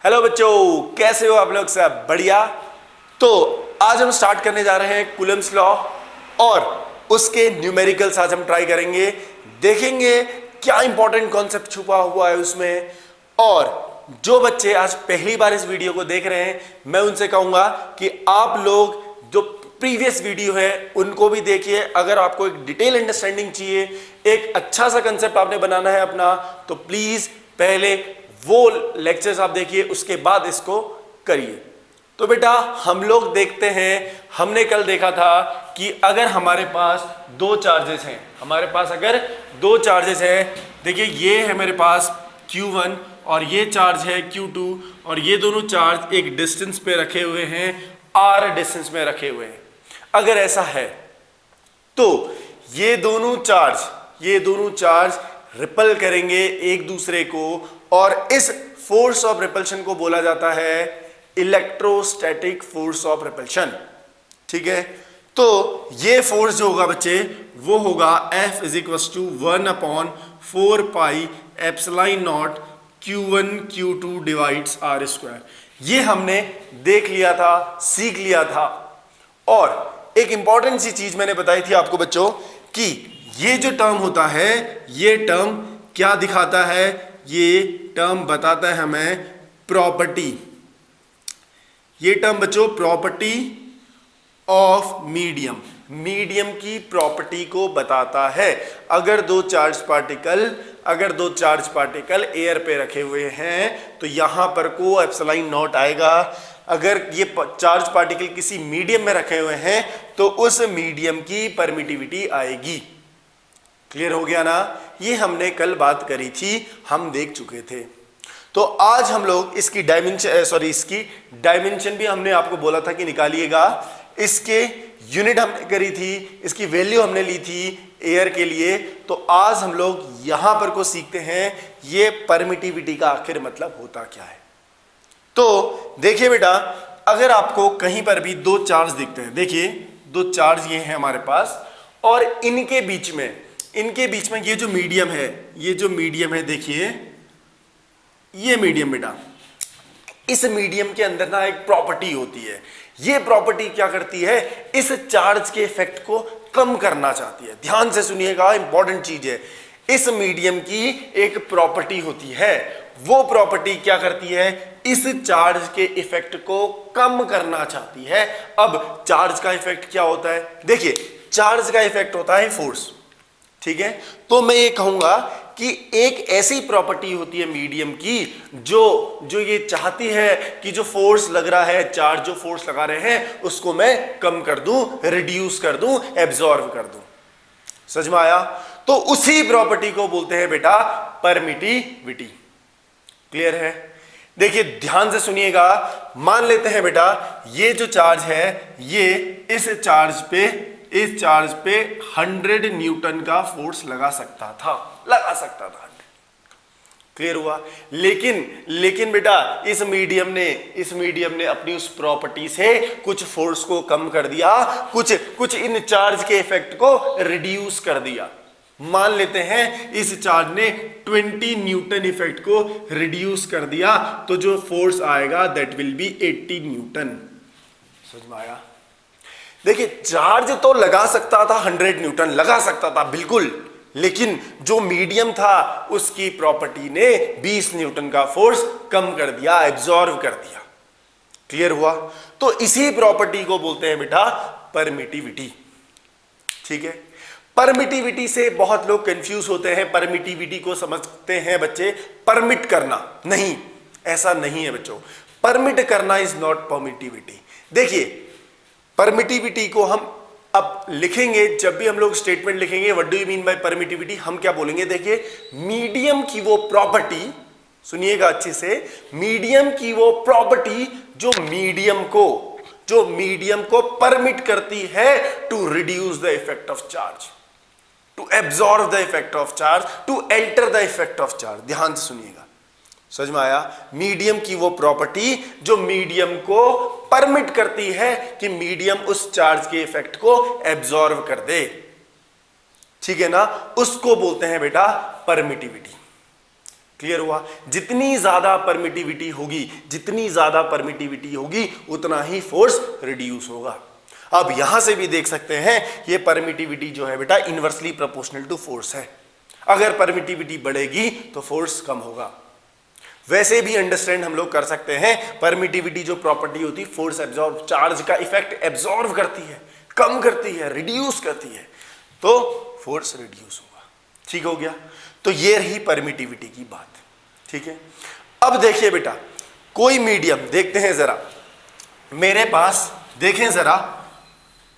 Hello बच्चों, कैसे हो आप लोग? सब बढ़िया। तो आज हम स्टार्ट करने जा रहे हैं कूलम्स लॉ और उसके न्यूमेरिकल्स आज हम ट्राई करेंगे, देखेंगे क्या इंपॉर्टेंट कॉन्सेप्ट छुपा हुआ है उसमें। और जो बच्चे आज पहली बार इस वीडियो को देख रहे हैं, मैं उनसे कहूंगा कि आप लोग जो प्रीवियस वीडियो है उनको भी देखिए। अगर आपको एक डिटेल अंडरस्टैंडिंग चाहिए, एक अच्छा सा कंसेप्ट आपने बनाना है अपना, तो प्लीज पहले वो लेक्चर्स आप देखिए, उसके बाद इसको करिए। तो बेटा हम लोग देखते हैं, हमने कल देखा था कि अगर हमारे पास दो चार्जेस हैं, हमारे पास अगर दो चार्जेस हैं, देखिए ये है मेरे पास Q1 और ये चार्ज है Q2 और ये दोनों चार्ज एक डिस्टेंस पे रखे हुए हैं, R डिस्टेंस में रखे हुए हैं। अगर ऐसा है तो ये दोनों चार्ज रिपल करेंगे एक दूसरे को और इस फोर्स ऑफ रिपल्शन को बोला जाता है इलेक्ट्रोस्टैटिक फोर्स ऑफ रिपल्शन। ठीक है, तो ये फोर्स जो होगा बच्चे वो होगा F is equal to 1/4 pi epsilon naught Q1 Q2 divides R square. ये हमने देख लिया था, सीख लिया था। और एक इंपॉर्टेंट सी चीज मैंने बताई थी आपको बच्चों कि ये जो टर्म होता है, ये टर्म क्या दिखाता है? ये टर्म बताता है हमें प्रॉपर्टी। ये टर्म बच्चों प्रॉपर्टी ऑफ मीडियम की प्रॉपर्टी को बताता है। अगर दो चार्ज पार्टिकल एयर पे रखे हुए हैं तो यहां पर को एप्सिलॉन नॉट आएगा। अगर ये चार्ज पार्टिकल किसी मीडियम में रखे हुए हैं तो उस मीडियम की परमिटिविटी आएगी। क्लियर हो गया ना? ये हमने कल बात करी थी, हम देख चुके थे। तो आज हम लोग इसकी डायमेंशन भी हमने आपको बोला था कि निकालिएगा। इसके यूनिट हमने करी थी, इसकी वैल्यू हमने ली थी एयर के लिए। तो आज हम लोग यहां पर को सीखते हैं ये परमिटिविटी का आखिर मतलब होता क्या है। तो देखिए बेटा, अगर आपको कहीं पर भी दो चार्ज दिखते हैं, देखिए दो चार्ज ये हैं हमारे पास और इनके बीच में ये जो मीडियम है देखिए ये मीडियम बेटा, इस मीडियम के अंदर ना एक प्रॉपर्टी होती है। ये प्रॉपर्टी क्या करती है? इस चार्ज के इफेक्ट को कम करना चाहती है। ध्यान से सुनिएगा, इंपॉर्टेंट चीज है। इस मीडियम की एक प्रॉपर्टी होती है, वो प्रॉपर्टी क्या करती है? इस चार्ज के इफेक्ट को कम करना चाहती है। अब चार्ज का इफेक्ट क्या होता है? देखिए चार्ज का इफेक्ट होता है फोर्स। ठीक है, तो मैं ये कहूंगा कि एक ऐसी प्रॉपर्टी होती है मीडियम की जो ये चाहती है कि जो फोर्स लग रहा है, चार्ज जो फोर्स लगा रहे हैं उसको मैं कम कर दूं, रिड्यूस कर दूं, एब्जॉर्ब कर दूं। समझ में आया? तो उसी प्रॉपर्टी को बोलते हैं बेटा परमिटिविटी। क्लियर है? देखिए ध्यान से सुनिएगा। मान लेते हैं बेटा ये जो चार्ज है ये इस चार्ज पे 100 न्यूटन का फोर्स लगा सकता था। क्लियर हुआ? लेकिन बेटा इस मीडियम ने अपनी उस प्रॉपर्टी से कुछ फोर्स को कम कर दिया, कुछ इन चार्ज के इफेक्ट को रिड्यूस कर दिया। मान लेते हैं इस चार्ज ने 20 न्यूटन इफेक्ट को रिड्यूस कर दिया, तो जो फोर्स आएगा दैट विल बी 80 न्यूटन। समझ में आया? देखिए चार्ज तो लगा सकता था 100 न्यूटन लगा सकता था बिल्कुल, लेकिन जो मीडियम था उसकी प्रॉपर्टी ने 20 न्यूटन का फोर्स कम कर दिया, एब्जॉर्ब कर दिया। क्लियर हुआ? तो इसी प्रॉपर्टी को बोलते हैं बेटा परमिटिविटी। ठीक है, परमिटिविटी से बहुत लोग कंफ्यूज होते हैं। परमिटिविटी को समझते हैं बच्चे परमिट करना। नहीं, ऐसा नहीं है बच्चों। परमिट करना इज नॉट परमिटिविटी। देखिए परमिटिविटी को हम अब लिखेंगे, जब भी हम लोग स्टेटमेंट लिखेंगे what do you mean by permittivity, हम क्या बोलेंगे? देखिए मीडियम की वो प्रॉपर्टी, सुनिएगा अच्छे से, मीडियम की वो प्रॉपर्टी जो मीडियम को परमिट करती है to reduce the effect of charge, to absorb the effect of charge, to enter the effect of charge. ध्यान से सुनिएगा। समझ में आया? मीडियम की वो प्रॉपर्टी जो मीडियम को परमिट करती है कि मीडियम उस चार्ज के इफेक्ट को एब्जॉर्ब कर दे। ठीक है ना? उसको बोलते हैं बेटा परमिटिविटी। क्लियर हुआ? जितनी ज्यादा परमिटिविटी होगी, जितनी ज्यादा परमिटिविटी होगी उतना ही फोर्स रिड्यूस होगा। अब यहां से भी देख सकते हैं ये परमिटिविटी जो है बेटा इनवर्सली प्रोपोर्शनल टू फोर्स है। अगर परमिटिविटी बढ़ेगी तो फोर्स कम होगा। वैसे भी अंडरस्टैंड हम लोग कर सकते हैं, परमिटिविटी जो प्रॉपर्टी होती है फोर्स एब्जॉर्ब, चार्ज का इफेक्ट एब्जॉर्ब करती है, कम करती है, रिड्यूस करती है, तो फोर्स रिड्यूस होगा। ठीक हो गया? तो ये रही परमिटिविटी की बात। ठीक है, अब देखिए बेटा कोई मीडियम देखते हैं जरा, मेरे पास देखें जरा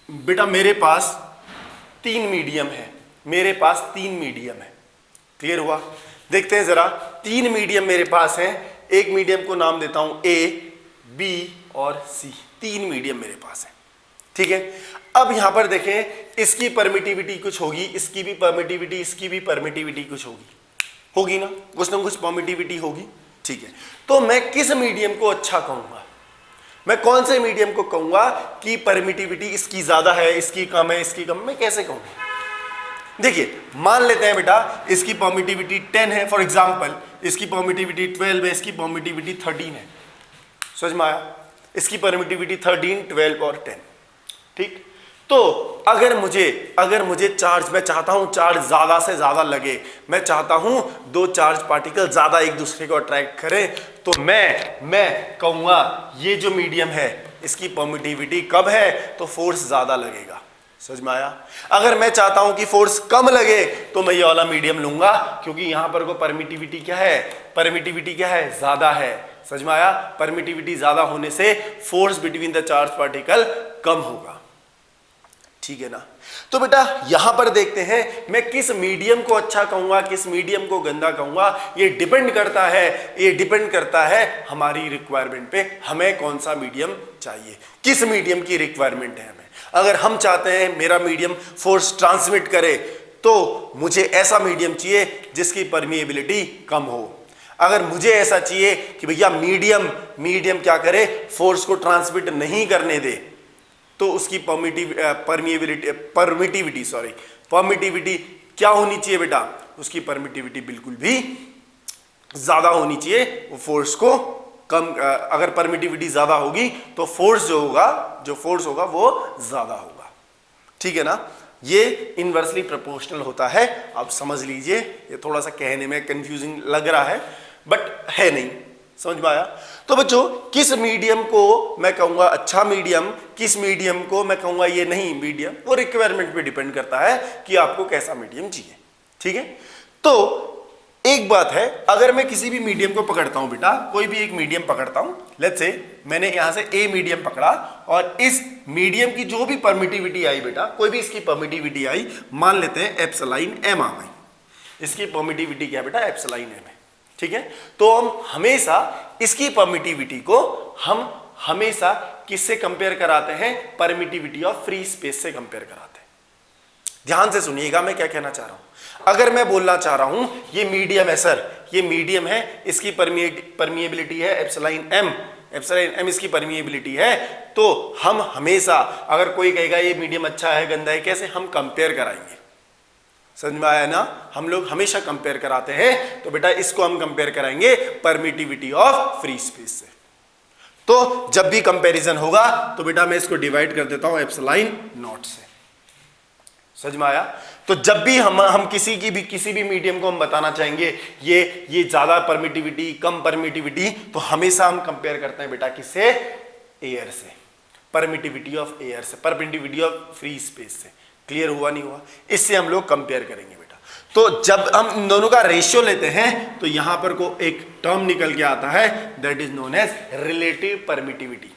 बेटा, मेरे पास 3 मीडियम है, मेरे पास 3 मीडियम है। क्लियर हुआ? देखते हैं जरा, 3 मीडियम मेरे पास हैं। एक मीडियम को नाम देता हूं ए, बी और सी। 3 मीडियम मेरे पास है। ठीक है, अब यहां पर देखें, इसकी परमिटिविटी कुछ होगी, इसकी भी परमिटिविटी, इसकी भी परमिटिविटी कुछ होगी ना कुछ परमिटिविटी होगी। ठीक है, तो मैं किस मीडियम को अच्छा कहूंगा? मैं कौन से मीडियम को कहूंगा कि परमिटिविटी इसकी ज्यादा है, इसकी कम है, इसकी कम? मैं कैसे कहूंगा? देखिए मान लेते हैं बेटा इसकी परमिटिविटी 10 है फॉर एग्जांपल, इसकी परमिटिविटी 12 है, इसकी परमिटिविटी 13 है। समझ में आया? इसकी परमिटिविटी 13, 12 और 10। ठीक, तो अगर मुझे चार्ज, मैं चाहता हूं चार्ज ज्यादा से ज्यादा लगे, मैं चाहता हूं 2 चार्ज पार्टिकल ज्यादा एक दूसरे को अट्रैक्ट करें, तो मैं कहूंगा ये जो मीडियम है इसकी परमिटिविटी कम है तो फोर्स ज्यादा लगेगा। समझ में आया? अगर मैं चाहता हूं कि फोर्स कम लगे तो मैं ये वाला मीडियम लूंगा, क्योंकि यहां पर को परमिटिविटी क्या है? परमिटिविटी क्या है? ज्यादा है। समझ में आया? परमिटिविटी ज्यादा होने से force between the charge particle कम होगा। ठीक है ना? तो बेटा यहां पर देखते हैं मैं किस मीडियम को अच्छा कहूंगा, किस मीडियम को गंदा कहूंगा, ये डिपेंड करता है हमारी रिक्वायरमेंट पे, हमें कौन सा मीडियम चाहिए, किस मीडियम की रिक्वायरमेंट है हमें। अगर हम चाहते हैं मेरा मीडियम फोर्स ट्रांसमिट करे तो मुझे ऐसा मीडियम चाहिए जिसकी परमिएबिलिटी कम हो। अगर मुझे ऐसा चाहिए कि भैया मीडियम क्या करे, फोर्स को ट्रांसमिट नहीं करने दे, तो उसकी परमिटिविटी क्या होनी चाहिए बेटा? उसकी परमिटिविटी बिल्कुल भी ज्यादा होनी चाहिए, वो फोर्स को कम। अगर परमिटिविटी ज्यादा होगी तो फोर्स जो होगा वो ज्यादा होगा। ठीक है ना? ये इनवर्सली प्रोपोर्शनल होता है। आप समझ लीजिए, ये थोड़ा सा कहने में कंफ्यूजिंग लग रहा है बट है नहीं। समझ में आया? तो बच्चों किस मीडियम को मैं कहूंगा अच्छा मीडियम, किस मीडियम को मैं कहूंगा ये नहीं मीडियम, वो रिक्वायरमेंट पे डिपेंड करता है कि आपको कैसा मीडियम चाहिए। ठीक है, तो एक बात है, अगर मैं किसी भी मीडियम को पकड़ता हूं बेटा, कोई भी एक मीडियम पकड़ता हूं, लेट्स से मैंने यहां से ए मीडियम पकड़ा और इस मीडियम की जो भी परमिटिविटी आई बेटा, कोई भी इसकी परमिटिविटी आई, मान लेते हैं एप्सिलॉन एम आ गई। इसकी परमिटिविटी क्या बेटा? एप्सिलॉन एम है। ठीक है, तो हम हमेशा इसकी परमिटिविटी को किससे कंपेयर कराते हैं? परमिटिविटी ऑफ फ्री स्पेस से कंपेयर कराते हैं। ध्यान से सुनिएगा मैं क्या कहना चाह रहा हूं। अगर मैं बोलना चाह रहा हूं ये मीडियम है सर, ये मीडियम है, इसकी परमिएबिलिटी है एप्सिलॉन एम इसकी परमिएबिलिटी है, तो हम हमेशा, अगर कोई कहेगा ये मीडियम अच्छा है गंदा है, कैसे हम कंपेयर कराएंगे? समझ में आया ना? हम लोग हमेशा कंपेयर कराते हैं, तो बेटा इसको हम कंपेयर कराएंगे परमिटिविटी ऑफ फ्री स्पेस से। तो जब भी कंपैरिजन होगा तो बेटा मैं इसको डिवाइड कर देता हूं एप्सिलॉन नॉट से। समझ में आया? तो जब भी हम किसी भी मीडियम को हम बताना चाहेंगे ये ज्यादा परमिटिविटी, कम परमिटिविटी, तो हमेशा हम कंपेयर करते हैं बेटा किससे? एयर से, परमिटिविटी ऑफ एयर से, परमिटिविटी ऑफ फ्री स्पेस से। क्लियर हुआ नहीं हुआ? इससे हम लोग कंपेयर करेंगे बेटा। तो जब हम इन दोनों का रेशियो लेते हैं तो यहां पर को एक टर्म निकल के आता है, that is known as relative permittivity.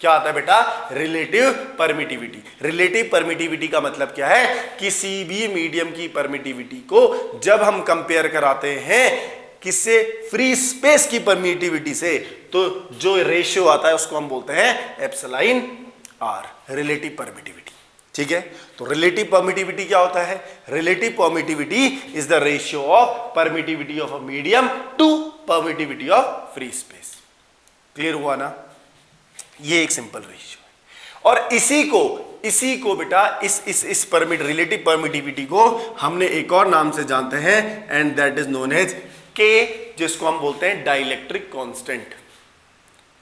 क्या आता है बेटा? Relative permittivity. रिलेटिव परमिटिविटी का मतलब क्या है? किसी भी मीडियम की परमिटिविटी को जब हम कंपेयर कराते हैं किससे? फ्री स्पेस की परमिटिविटी से, तो जो रेशियो आता है उसको हम बोलते हैं एप्सिलॉन आर, रिलेटिव परमिटिविटी। ठीक है, तो रिलेटिव परमिटिविटी क्या होता है? Relative permittivity is the ratio of permittivity of a medium to permittivity of free space. Clear हुआ ना? ये एक सिंपल रेशियो है। और इसी को बेटा इस रिलेटिव परमिटिविटी को हमने एक और नाम से जानते हैं, and that is known as K, जिसको हम बोलते हैं डाइलेक्ट्रिक कांस्टेंट।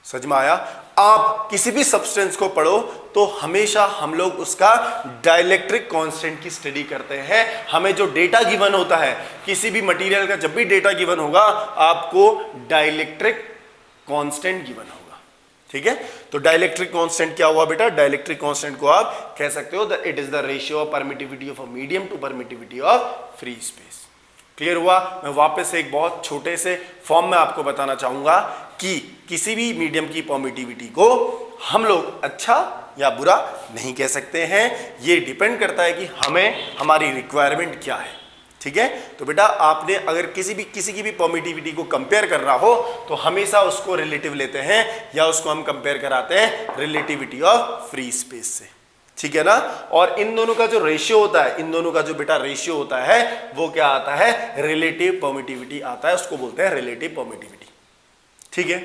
समझ में आया? आप किसी भी सब्सटेंस को पढ़ो तो हमेशा हम लोग उसका डाइलेक्ट्रिक कांस्टेंट की स्टडी करते हैं। हमें जो डेटा गिवन होता है किसी भी मटेरियल का, जब भी डेटा गिवन होगा आपको डाइलेक्ट्रिक कांस्टेंट गिवन होगा। ठीक है, तो डाइलेक्ट्रिक कांस्टेंट क्या हुआ बेटा? डाइलेक्ट्रिक कांस्टेंट को आप कह सकते हो it is the ratio of permittivity of a medium to permittivity of free space. Clear हुआ? मैं वापस एक बहुत छोटे से फॉर्म में आपको बताना चाहूंगा कि किसी भी मीडियम की परमिटिविटी को हम लोग अच्छा या बुरा नहीं कह सकते हैं। ये डिपेंड करता है कि हमें हमारी रिक्वायरमेंट क्या है। ठीक है, तो बेटा आपने अगर किसी की भी परमिटिविटी को कंपेयर कर रहा हो तो हमेशा उसको रिलेटिव लेते हैं या उसको हम कंपेयर कराते हैं रिलेटिविटी ऑफ फ्री स्पेस से। ठीक है ना? और इन दोनों का जो रेशियो होता है, इन दोनों का जो बेटा रेशियो होता है वो क्या आता है? रिलेटिव परमिटिविटी आता है, उसको बोलते हैं रिलेटिव परमिटिविटी। ठीक है,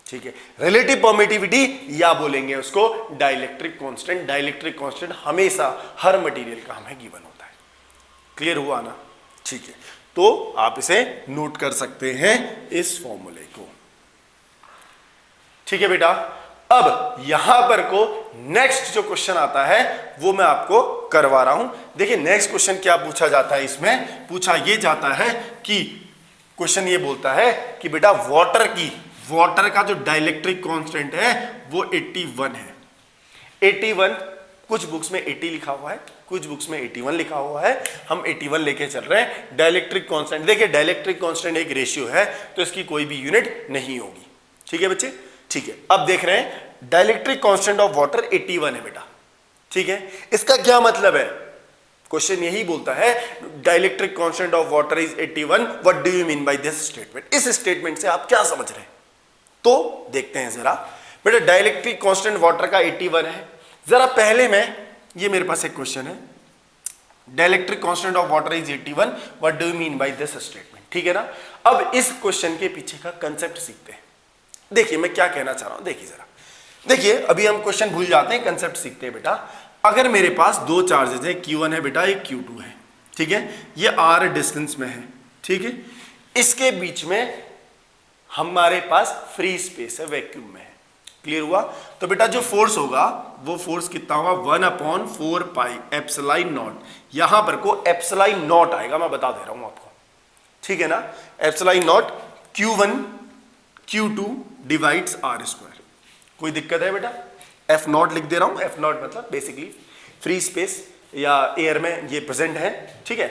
ठीक है, रिलेटिव परमिटिविटी या बोलेंगे उसको डाइलेक्ट्रिक कांस्टेंट। डाइलेक्ट्रिक कांस्टेंट हमेशा हर मटेरियल का हमें गिवन होता है। क्लियर हुआ ना? ठीक है, तो आप इसे नोट कर सकते हैं इस फॉर्मूले को। ठीक है बेटा, अब यहां पर को नेक्स्ट जो क्वेश्चन आता है वो मैं आपको करवा रहा हूं। देखिए नेक्स्ट क्वेश्चन क्या पूछा जाता है, इसमें पूछा ये जाता है कि क्वेश्चन ये बोलता है कि बेटा वाटर का जो डाइलेक्ट्रिक कांस्टेंट है वो 81 है। 81, कुछ बुक्स में 80 लिखा हुआ है, कुछ बुक्स में 81 लिखा हुआ है, हम 81 लेके चल रहे हैं। डाइलेक्ट्रिक कांस्टेंट, देखिए डाइलेक्ट्रिक कांस्टेंट एक रेशियो है तो इसकी कोई भी यूनिट नहीं होगी। ठीक है बच्चे? ठीक है, अब देख रहे हैं डाइलेक्ट्रिक कांस्टेंट ऑफ वाटर 81 है बेटा। ठीक है, इसका क्या मतलब है? क्वेश्चन यही बोलता है dielectric constant of water is 81, what do you mean by this statement? इस स्टेटमेंट से आप क्या समझ रहे हैं तो देखते हैं जरा। बेटा डाइलेक्ट्रिक कांस्टेंट वाटर का 81 है। जरा पहले में ये मेरे पास एक क्वेश्चन है, dielectric constant of water is 81, what do you mean by this statement? ठीक है ना? अब इस क्वेश्चन के पीछे का कंसेप्ट सीखते हैं। देखिए मैं क्या कहना चाह रहा हूं, देखिए जरा, देखिए अभी हम क्वेश्चन भूल जाते हैं, कंसेप्ट सीखते हैं बेटा। अगर मेरे पास दो चार्जेस है, Q1 है बेटा, एक Q2 है। ठीक है, ये R डिस्टेंस में है। ठीक है, इसके बीच में हमारे पास फ्री स्पेस है, वैक्यूम में है। क्लियर हुआ? तो बेटा जो फोर्स होगा वो फोर्स कितना होगा? 1/4 पाई एप्सिलॉन नॉट। यहां पर को एप्सिलॉन नॉट आएगा, मैं बता दे रहा हूं आपको। ठीक है ना? Epsilon naught Q1 Q2 divides R square. कोई दिक्कत है बेटा? F नॉट लिख दे रहा हूं। F नॉट मतलब बेसिकली फ्री स्पेस या एयर में ये प्रेजेंट है। ठीक है,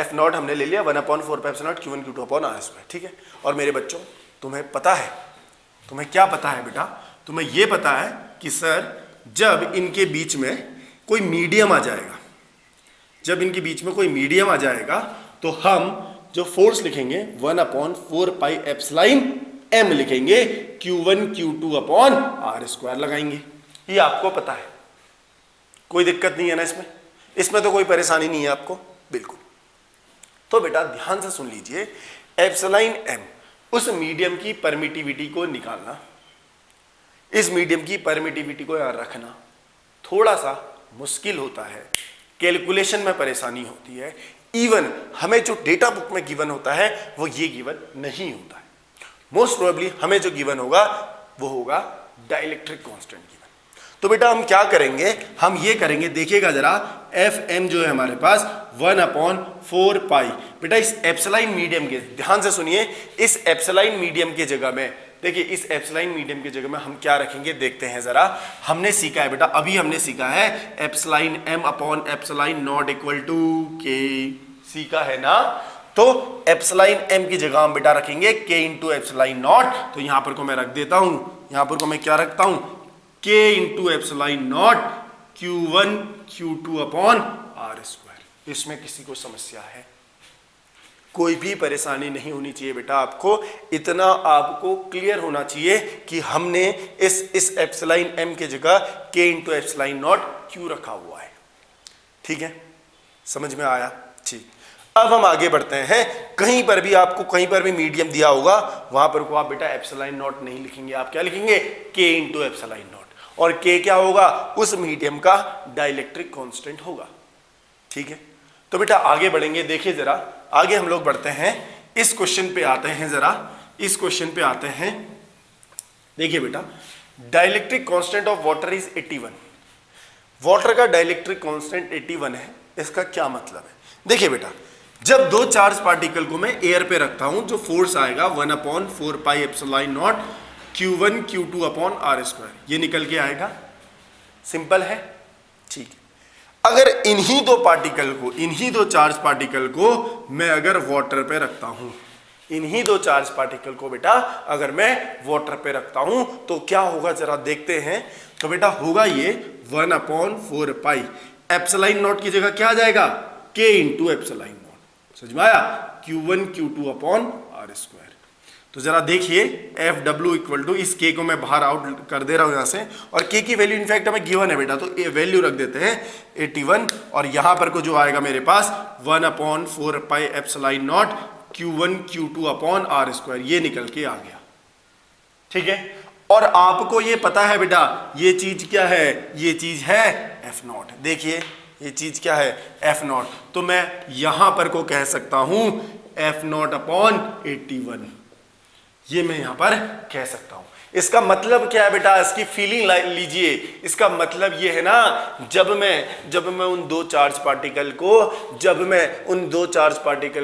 F नॉट हमने ले लिया 1/4 pi epsilon naught Q1 Q2 upon R square. ठीक है, और मेरे बच्चों तुम्हें पता है, तुम्हें क्या पता है बेटा? तुम्हें यह पता है कि सर जब इनके बीच में कोई मीडियम आ जाएगा, जब इनके बीच में कोई मीडियम आ जाएगा तो हम जो फोर्स लिखेंगे 1/4 पाई एप्सिलॉन m लिखेंगे, Q1 Q2 upon R square लगाएंगे। ये आपको पता है, कोई दिक्कत नहीं है ना इसमें? इसमें तो कोई परेशानी नहीं है आपको, बिल्कुल। तो बेटा ध्यान से सुन लीजिए, एप्सिलॉन m उस मीडियम की परमिटिविटी को निकालना, इस मीडियम की परमिटिविटी को याद रखना थोड़ा सा मुश्किल होता है, कैलकुलेशन में परेशानी होती है। इवन हमें जो डेटा बुक में गिवन होता है वो ये गिवन नहीं होता है। मोस्ट प्रोबेबली हमें जो गिवन होगा वो होगा डाइलेक्ट्रिक कांस्टेंट गिवन। तो बेटा हम क्या करेंगे? हम ये करेंगे, देखिएगा जरा, Fm जो है हमारे पास 1/4 पाई। बेटा इस एप्सिलॉन मीडियम के, ध्यान से सुनिए, इस एप्सिलॉन मीडियम के जगह में, देखिए इस एप्सिलॉन मीडियम की जगह में हम क्या रखेंगे देखते हैं जरा। हमने सीखा है बेटा, अभी हमने सीखा है epsilon m upon epsilon naught equal to k, सीखा है ना? तो एप्सिलॉन m की जगह हम बेटा रखेंगे k इंटू एप्सिलॉन नॉट। तो यहां पर को मैं रख देता हूं, यहां पर को मैं क्या रखता हूं? k into epsilon naught Q1 Q2 upon R square. इसमें किसी को समस्या है? कोई भी परेशानी नहीं होनी चाहिए बेटा, आपको इतना आपको क्लियर होना चाहिए कि हमने इस एप्सिलॉन m की जगह k इंटू एप्सिलॉन नॉट क्यों रखा हुआ है। ठीक है, समझ में आया? ठीक, अब हम आगे बढ़ते हैं। कहीं पर भी आपको कहीं पर भी मीडियम दिया होगा वहां पर को आप बेटा एप्सिलॉन नॉट नहीं लिखेंगे, आप क्या लिखेंगे? k into epsilon not. और k क्या होगा? उस मीडियम का डाइलेक्ट्रिक कांस्टेंट होगा। ठीक है, तो बेटा आगे बढ़ेंगे, देखिए जरा आगे हम लोग बढ़ते हैं इस क्वेश्चन पे आते हैं, जरा इस क्वेश्चन पे आते हैं। देखिए बेटा, dielectric constant of water is 81। Water का डाइलेक्ट्रिक कांस्टेंट 81 है, इसका क्या मतलब है? देखिए बेटा, जब दो चार्ज पार्टिकल को मैं एयर पे रखता हूं, जो फोर्स आएगा 1/4 pi epsilon naught Q1 Q2 upon r², ये निकल के आएगा। सिंपल है, ठीक है। अगर इन्हीं दो चार्ज पार्टिकल को मैं अगर वाटर पे रखता हूं, इन्हीं दो चार्ज पार्टिकल को बेटा अगर मैं वाटर पे रखता हूं तो क्या होगा, जरा देखते हैं। तो बेटा होगा ये 1/4 पाई एप्सिलॉन नॉट की जगह क्या आ जाएगा, K इंटू एप्सिलॉन नॉट। समझ में आया? Q1 Q2 upon r²। तो जरा देखिए FW इक्वल टू, इस K को मैं बाहर आउट कर दे रहा हूं यहां से, और K की वैल्यू इनफैक्ट हमें गिवन है बेटा, तो वैल्यू रख देते हैं 81, और यहां पर को जो आएगा मेरे पास 1/4 pi epsilon naught Q1 Q2 upon r², ये निकल के आ गया। ठीक है, और आपको ये पता है बेटा ये चीज क्या है, ये चीज है F0। देखिए ये चीज क्या है, F0। तो मैं यहां पर को कह सकता हूं F0 अपॉन 81, ये मैं यहां पर कह सकता हूं। इसका मतलब क्या है बेटा, इसकी फीलिंग लीजिए। इसका मतलब ये है ना, जब मैं उन दो चार्ज पार्टिकल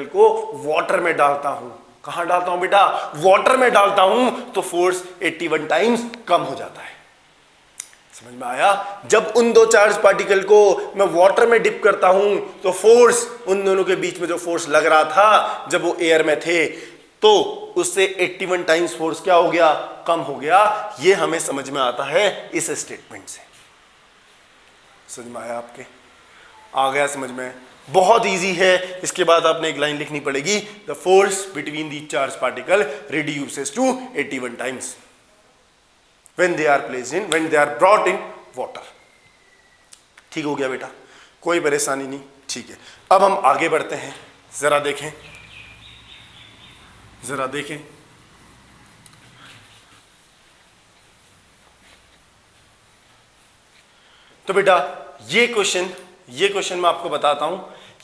को वाटर में डालता हूं, कहां डालता हूं बेटा, वाटर में डालता हूं, तो फोर्स 81 टाइम्स कम हो जाता है। समझ में आया? जब उन दो चार्ज पार्टिकल को मैं वाटर में डिप करता हूं तो फोर्स, उन दोनों के बीच में जो फोर्स लग रहा था जब वो एयर में थे, तो उससे 81 टाइम्स फोर्स क्या हो गया, कम हो गया। ये हमें समझ में आता है इस स्टेटमेंट से। समझ में आया आपके? आ गया समझ में? बहुत इजी है। इसके बाद आपने एक लाइन लिखनी पड़ेगी, the force between the charge particle reduces to 81 times when they are brought in water। ठीक हो गया बेटा, कोई परेशानी नहीं। ठीक है, अब हम आगे बढ़ते हैं। जरा देखें तो बेटा ये क्वेश्चन मैं आपको बताता हूं।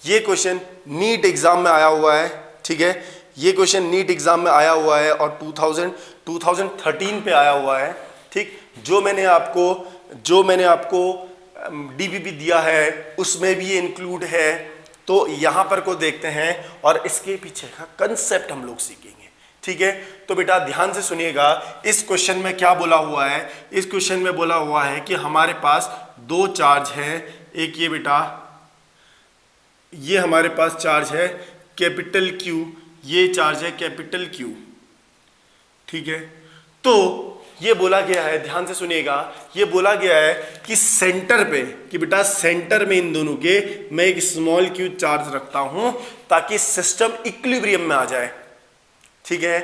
ये क्वेश्चन नीट एग्जाम में आया हुआ है। ठीक है, ये क्वेश्चन नीट एग्जाम में आया हुआ है और 2013 पे आया हुआ है। ठीक, जो मैंने आपको डीबीपी दिया है उसमें भी ये इंक्लूड है। तो यहां पर को देखते हैं और इसके पीछे का कंसेप्ट हम लोग सीखेंगे। ठीक है, तो बेटा ध्यान से सुनिएगा। इस क्वेश्चन में क्या बोला हुआ है, इस क्वेश्चन में बोला हुआ है कि हमारे पास दो चार्ज है। एक ये बेटा, ये हमारे पास चार्ज है कैपिटल Q, ये चार्ज है कैपिटल Q। ठीक है, तो ये बोला गया है, ध्यान से सुनिएगा, ये बोला गया है कि सेंटर पे, कि बेटा सेंटर में इन दोनों के मैं एक स्मॉल q चार्ज रखता हूं ताकि सिस्टम इक्विलिब्रियम में आ जाए। ठीक है,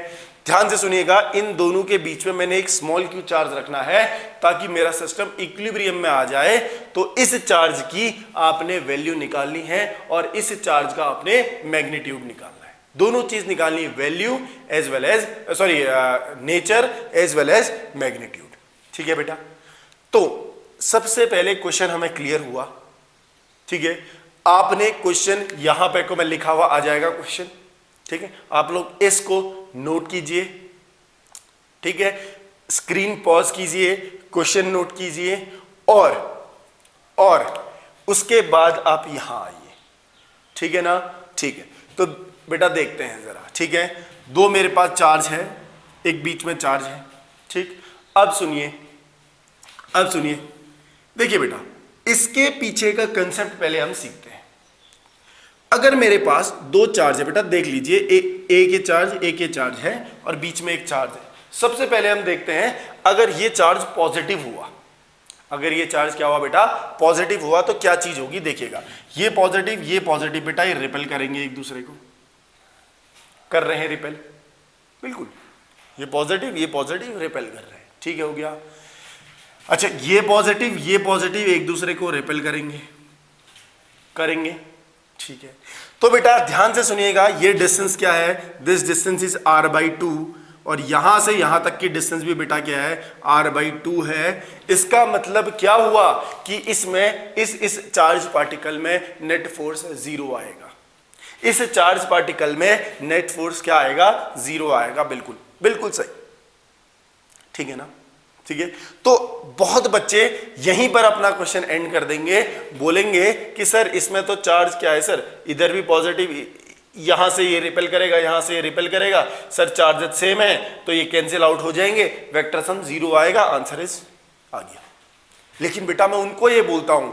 ध्यान से सुनिएगा, इन दोनों के बीच में मैंने एक स्मॉल q चार्ज रखना है ताकि मेरा सिस्टम इक्विलिब्रियम में आ जाए। तो इस चार्ज की आपने वैल्यू निकालनी है और इस चार्ज का आपने मैग्नीट्यूड निकालना है। दोनों चीज निकालनी है, value as well as nature as well as magnitude. ठीक है बेटा, तो सबसे पहले क्वेश्चन हमें क्लियर हुआ। ठीक है, आपने क्वेश्चन यहां पे को मैं लिखा हुआ आ जाएगा क्वेश्चन। ठीक है, आप लोग इसको नोट कीजिए। ठीक है, स्क्रीन पॉज कीजिए, क्वेश्चन नोट कीजिए और उसके बाद आप यहां आइए। ठीक है ना? ठीक है, तो बेटा देखते हैं जरा। ठीक है, दो मेरे पास चार्ज है, एक बीच में चार्ज है। ठीक, अब सुनिए देखिए बेटा, इसके पीछे का कंसेप्ट पहले हम सीखते हैं। अगर मेरे पास दो चार्ज है बेटा, देख लीजिए, एक ये चार्ज है और बीच में एक चार्ज है। सबसे पहले हम देखते हैं, अगर ये चार्ज पॉजिटिव हुआ, अगर ये चार्ज क्या हुआ बेटा, पॉजिटिव हुआ, तो क्या चीज होगी देखिएगा। ये पॉजिटिव बेटा ये रिपेल करेंगे एक दूसरे को, कर रहे हैं रिपेल, बिल्कुल। ये पॉजिटिव रिपेल कर रहे हैं। ठीक है, हो गया। अच्छा, ये पॉजिटिव एक दूसरे को रिपेल करेंगे। ठीक है, तो बेटा ध्यान से सुनिएगा, ये डिस्टेंस क्या है, दिस डिस्टेंस इज r/2 और यहां से यहां तक की डिस्टेंस भी बेटा क्या है, r/2 है। इसका मतलब क्या हुआ कि इसमें इस चार्ज पार्टिकल में नेट फोर्स 0 आएगा। इस चार्ज पार्टिकल में नेट फोर्स क्या आएगा, 0 आएगा। बिल्कुल बिल्कुल सही, ठीक है ना, ठीक है। तो बहुत बच्चे यहीं पर अपना क्वेश्चन एंड कर देंगे, बोलेंगे कि सर इसमें तो चार्ज क्या है सर, इधर भी पॉजिटिव, यहां से ये रिपेल करेगा, यहां से ये रिपेल करेगा, सर चार्जेस सेम है तो ये कैंसिल आउट हो जाएंगे, वेक्टर सम 0 आएगा, आंसर इज आ गया। लेकिन बेटा मैं उनको ये बोलता हूं,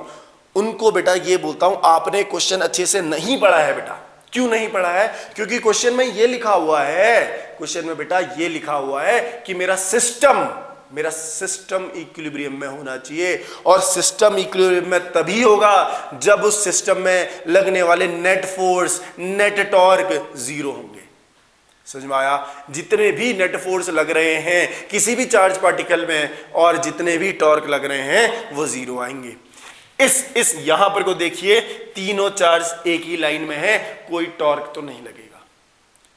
उनको बेटा ये बोलता हूं, आपने क्वेश्चन अच्छे से नहीं पढ़ा है बेटा। क्यों नहीं पढ़ा है? क्योंकि क्वेश्चन में ये लिखा हुआ है, क्वेश्चन में बेटा ये लिखा हुआ है कि मेरा सिस्टम इक्विलिब्रियम में होना चाहिए, और सिस्टम इक्विलिब्रियम में तभी होगा जब उस सिस्टम में लगने वाले नेट फोर्स, नेट टॉर्क 0 होंगे। समझ में आया? जितने भी नेट फोर्स लग रहे हैं किसी भी चार्ज पार्टिकल में और जितने भी टॉर्क लग रहे हैं वो 0 आएंगे। इस यहां पर को देखिए, तीनों चार्ज एक ही लाइन में है, कोई टॉर्क तो नहीं लगेगा।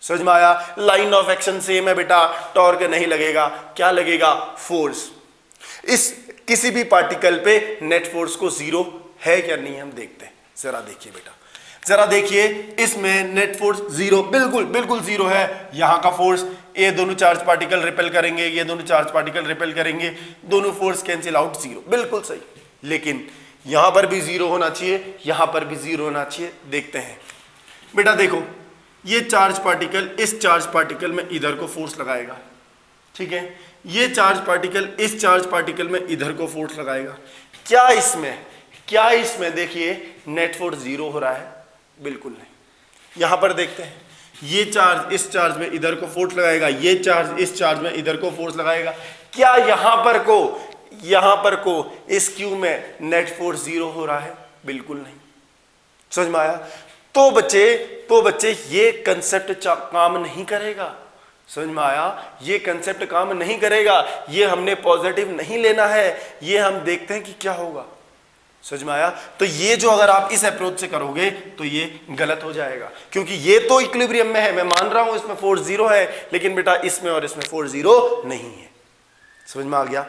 समझ में आया? लाइन ऑफ एक्शन सेम है बेटा, टॉर्क नहीं लगेगा, क्या लगेगा, फोर्स। इस किसी भी पार्टिकल पे नेट फोर्स को 0 है क्या नहीं हम देखते हैं। जरा देखिए बेटा, जरा देखिए, इसमें नेट फोर्स 0, बिल्कुल बिल्कुल 0 है। यहां का फोर्स, ये दोनों चार्ज पार्टिकल रिपेल करेंगे, ये दोनों चार्ज पार्टिकल रिपेल करेंगे, दोनों फोर्स कैंसिल आउट, 0, बिल्कुल सही। लेकिन यहां पर भी 0 होना चाहिए, यहां पर भी 0 होना चाहिए। देखते हैं बेटा, देखो ये चार्ज पार्टिकल इस चार्ज पार्टिकल में इधर को फोर्स लगाएगा, ठीक है, ये चार्ज पार्टिकल इस चार्ज पार्टिकल में इधर को फोर्स लगाएगा। क्या इसमें देखिए नेट फोर्स 0 हो रहा है? बिल्कुल नहीं। यहां पर देखते हैं, ये चार्ज इस चार्ज में इधर को फोर्स लगाएगा, ये चार्ज इस चार्ज में इधर को फोर्स लगाएगा। क्या यहां पर को इस क्यू में नेट फोर्स 0 हो रहा है? बिल्कुल नहीं। समझ में आया? तो बच्चे ये कंसेप्ट काम नहीं करेगा। समझ में आया? ये कंसेप्ट काम नहीं करेगा, ये हमने पॉजिटिव नहीं लेना है, ये हम देखते हैं कि क्या होगा। समझ में आया? तो ये जो अगर आप इस अप्रोच से करोगे तो ये गलत हो जाएगा, क्योंकि ये तो इक्विलिब्रियम में है, मैं मान रहा हूं इसमें फोर्स 0 है, लेकिन बेटा इसमें और इसमें फोर्स 0 नहीं है। समझ में आ गया?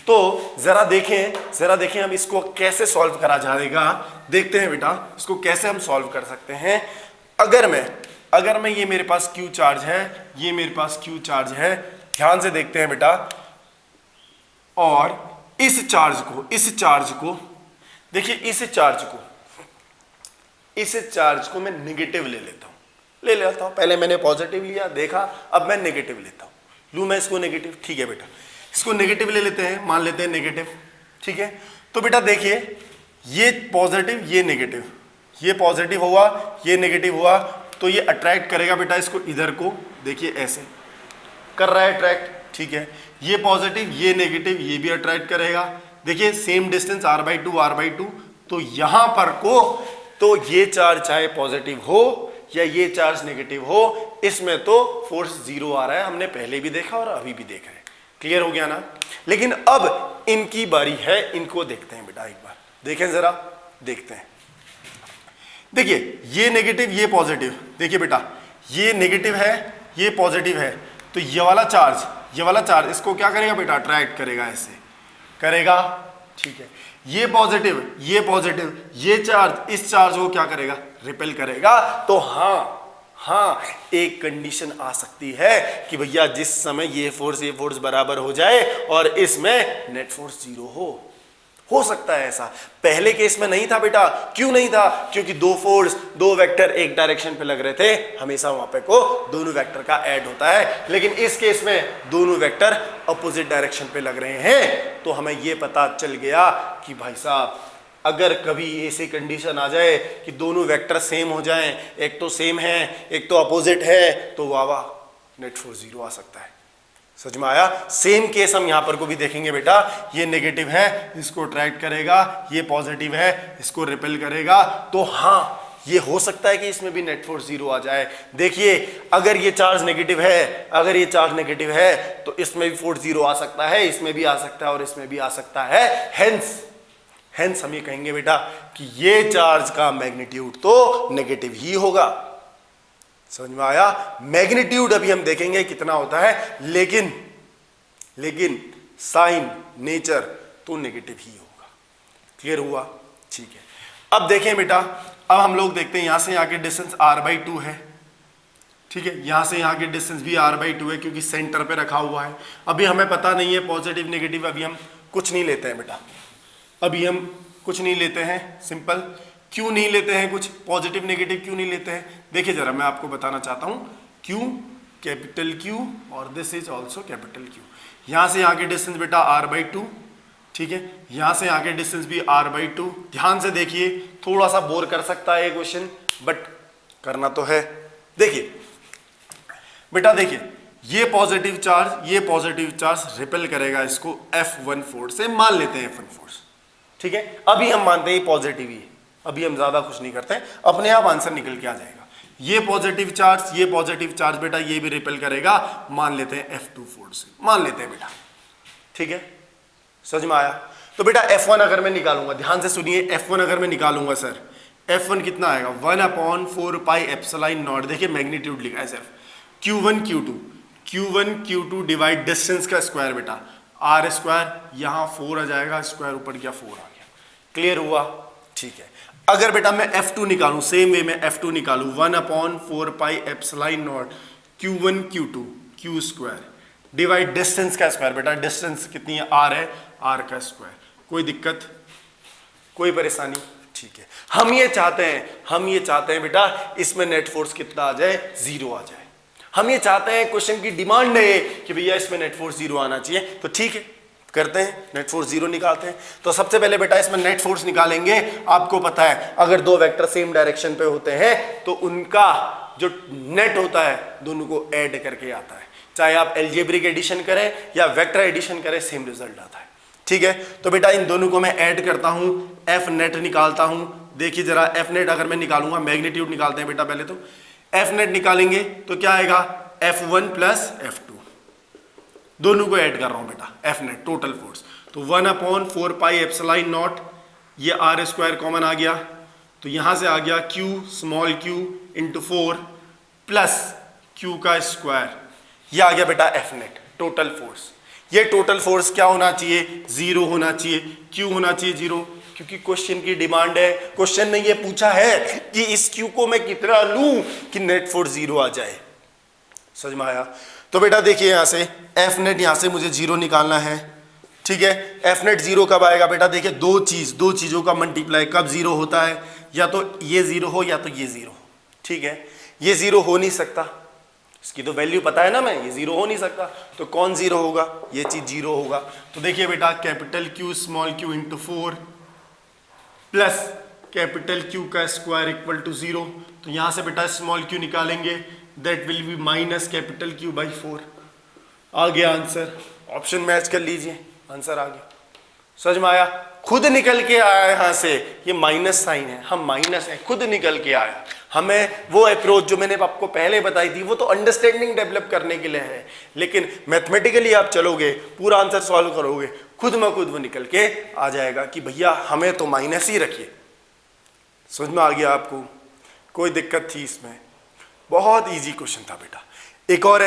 तो जरा देखें हम इसको कैसे सॉल्व करा जाएगा। देखते हैं बेटा इसको कैसे हम सॉल्व कर सकते हैं। अगर मैं ये मेरे पास क्यू चार्ज है, ये मेरे पास क्यू चार्ज है, ध्यान से देखते हैं बेटा, और इस चार्ज को देखिए, इस चार्ज को मैं नेगेटिव ले लेता हूं। पहले मैंने पॉजिटिव लिया, देखा, अब मैं नेगेटिव लेता हूं। लूं मैं इसको नेगेटिव, ठीक है बेटा, इसको नेगेटिव ले लेते हैं, मान लेते हैं नेगेटिव, ठीक है। तो बेटा देखिए, ये पॉजिटिव, ये नेगेटिव, ये पॉजिटिव हुआ, ये नेगेटिव हुआ, तो ये अट्रैक्ट करेगा बेटा इसको इधर को, देखिए ऐसे कर रहा है अट्रैक्ट, ठीक है। ये पॉजिटिव, ये नेगेटिव, ये भी अट्रैक्ट करेगा, देखिए सेम डिस्टेंस r/2, तो यहां पर को, तो ये चार्ज चाहे पॉजिटिव हो या ये चार्ज नेगेटिव हो, इसमें तो फोर्स 0 आ रहा है, हमने पहले भी देखा और अभी भी देख रहे हैं। क्लियर हो गया ना? लेकिन अब इनकी बारी है, इनको देखते हैं बेटा, एक बार देखें, जरा देखते हैं। देखिए ये नेगेटिव, ये पॉजिटिव, देखिए बेटा ये नेगेटिव है, ये पॉजिटिव है, तो ये वाला चार्ज इसको क्या करेगा बेटा, अट्रैक्ट करेगा, ऐसे करेगा, ठीक है। ये पॉजिटिव, ये चार्ज इस चार्ज को क्या करेगा, रिपेल करेगा। तो हाँ, एक कंडीशन आ सकती है कि भैया जिस समय ये फोर्स बराबर हो जाए और इसमें नेट फोर्स 0 हो सकता है ऐसा। पहले केस में नहीं था बेटा। क्यों नहीं था? क्योंकि दो वेक्टर एक डायरेक्शन पे लग रहे थे, हमेशा वहां पे को दोनों वेक्टर का ऐड होता है। लेकिन इस केस में दोनों वेक्टर अपोजिट डायरेक्शन पे लग रहे हैं, तो हमें ये पता चल गया कि भाई साहब अगर कभी ऐसी कंडीशन आ जाए कि दोनों वेक्टर सेम हो जाएं, एक तो सेम है एक तो अपोजिट है, तो वाह नेट फोर्स 0 आ सकता है। समझ में आया? सेम केस हम यहां पर को भी देखेंगे बेटा, ये नेगेटिव है, इसको अट्रैक्ट करेगा, ये पॉजिटिव है, इसको रिपेल करेगा, तो हाँ ये हो सकता है कि इसमें भी नेट फोर्स 0 आ जाए। देखिए अगर ये चार्ज नेगेटिव है, तो इसमें भी फोर्स 0 आ सकता है, इसमें भी आ सकता है और इसमें भी आ सकता है। हेंस हम ये कहेंगे बेटा कि ये चार्ज का मैग्नीट्यूड तो नेगेटिव ही होगा। समझ में आया? मैग्नीट्यूड अभी हम देखेंगे कितना होता है, लेकिन साइन नेचर तो नेगेटिव ही होगा। क्लियर हुआ? ठीक है। अब देखें बेटा, अब हम लोग देखते हैं यहां से यहाँ के डिस्टेंस r/2 है, ठीक है, यहां से यहाँ के डिस्टेंस भी r/2 है क्योंकि सेंटर पे रखा हुआ है। अभी हमें पता नहीं है पॉजिटिव नेगेटिव, अभी हम कुछ नहीं लेते हैं बेटा, अभी हम कुछ नहीं लेते हैं, सिंपल। क्यों नहीं लेते हैं कुछ, पॉजिटिव नेगेटिव क्यों नहीं लेते हैं? देखिए जरा मैं आपको बताना चाहता हूं, Q कैपिटल Q और this is also capital Q। यहां से यहाँ के डिस्टेंस बेटा r/2, ठीक है, यहां से यहाँ के डिस्टेंस भी r/2। ध्यान से देखिए, थोड़ा सा बोर कर सकता है ये क्वेश्चन, बट करना तो है। देखिए बेटा, देखिए ये पॉजिटिव चार्ज रिपेल करेगा इसको F1 फोर्स से, मान लेते हैं F1 फोर्स, ठीक है। अभी हम मानते हैं पॉजिटिव ही है, अभी हम ज्यादा कुछ नहीं करते हैं, अपने आप आंसर निकल के आ जाएगा। ये पॉजिटिव चार्ज बेटा ये भी रिपेल करेगा, मान लेते हैं F2 फोर्स से, मान लेते हैं बेटा, ठीक है, समझ में आया? तो बेटा F1 अगर मैं निकालूंगा, ध्यान से सुनिए, F1 अगर मैं निकालूंगा सर, F1 कितना आएगा 1/4πε0, देखिए मैग्नीट्यूड लिखा है सिर्फ, Q1 Q2 डिवाइड डिस्टेंस का स्क्वायर बेटा, r², यहाँ 4 आ जाएगा, स्क्वायर ऊपर गया 4 आ गया, क्लियर हुआ? ठीक है। अगर बेटा मैं F2 निकालूं, सेम वे में F2 निकालूं, 1/4πε0 Q1 Q2 Q² divide distance का स्क्वायर बेटा, डिस्टेंस कितनी है, r है, r का स्क्वायर। कोई दिक्कत, कोई परेशानी? ठीक है। हम ये चाहते हैं बेटा इसमें नेट फोर्स कितना आ जाए, 0 आ जाए। हम ये चाहते हैं, क्वेश्चन की डिमांड है कि भैया इसमें नेट फोर्स 0 आना चाहिए, तो ठीक है करते हैं, नेट फोर्स 0 निकालते हैं। तो सबसे पहले बेटा इसमें नेट फोर्स निकालेंगे। आपको पता है अगर दो वेक्टर सेम डायरेक्शन पे होते हैं तो उनका जो नेट होता है दोनों को ऐड करके आता है, चाहे आप अलजेब्रिक एडिशन करें या वेक्टर एडिशन करें, सेम रिजल्ट आता है, ठीक है। तो बेटा इन दोनों को मैं ऐड करता हूं, एफ नेट निकालता हूं। देखिए जरा एफ नेट अगर मैं निकालूंगा, मैग्नीट्यूड निकालते हैं बेटा पहले, तो एफ नेट निकालेंगे तो क्या आएगा, F1 प्लस F2, दोनों को ऐड कर रहा हूं बेटा, एफ नेट टोटल फोर्स, तो 1/4πε0, ये r² कॉमन आ गया, तो यहां से आ गया Q small q into 4 plus Q का स्क्वायर, ये आ गया बेटा एफ नेट टोटल फोर्स। ये टोटल फोर्स क्या होना चाहिए, 0 होना चाहिए। क्यों होना चाहिए 0? क्योंकि क्वेश्चन की डिमांड है, क्वेश्चन ने ये पूछा है कि इस Q को मैं कितना लूं कि नेट फोर्स 0 आ जाए। समझ में आया? तो बेटा देखिए यहां से एफ नेट, यहां से मुझे 0 निकालना है, ठीक है। एफ नेट 0 कब आएगा बेटा, देखिए दो चीजों का मल्टीप्लाई कब 0 होता है, या तो ये 0 हो या तो ये 0 हो, ठीक है। ये 0 हो नहीं सकता, इसकी तो वैल्यू पता है ना, मैं ये 0 हो नहीं सकता, तो कौन 0 होगा, ये चीज 0 होगा। तो देखिए बेटा capital Q small q into 4 plus capital Q का स्क्वायर इक्वल टू 0, तो यहां से बेटा स्मॉल q निकालेंगे, that will be minus capital Q by 4। आ गया आंसर, ऑप्शन मैच कर लीजिए, आंसर आ गया। समझ में आया? खुद निकल के आया यहां से, ये माइनस साइन है, हम माइनस है, खुद निकल के आया। हमें वो अप्रोच जो मैंने आपको पहले बताई थी वो तो अंडरस्टैंडिंग डेवलप करने के लिए है, लेकिन मैथमेटिकली आप चलोगे, पूरा आंसर सॉल्व करोगे, खुद में खुद वो निकल के आ जाएगा कि भैया हमें तो माइनस ही रखिए। समझ में आ गया आपको? कोई दिक्कत थी इसमें? बहुत इजी क्वेश्चन था बेटा। एक और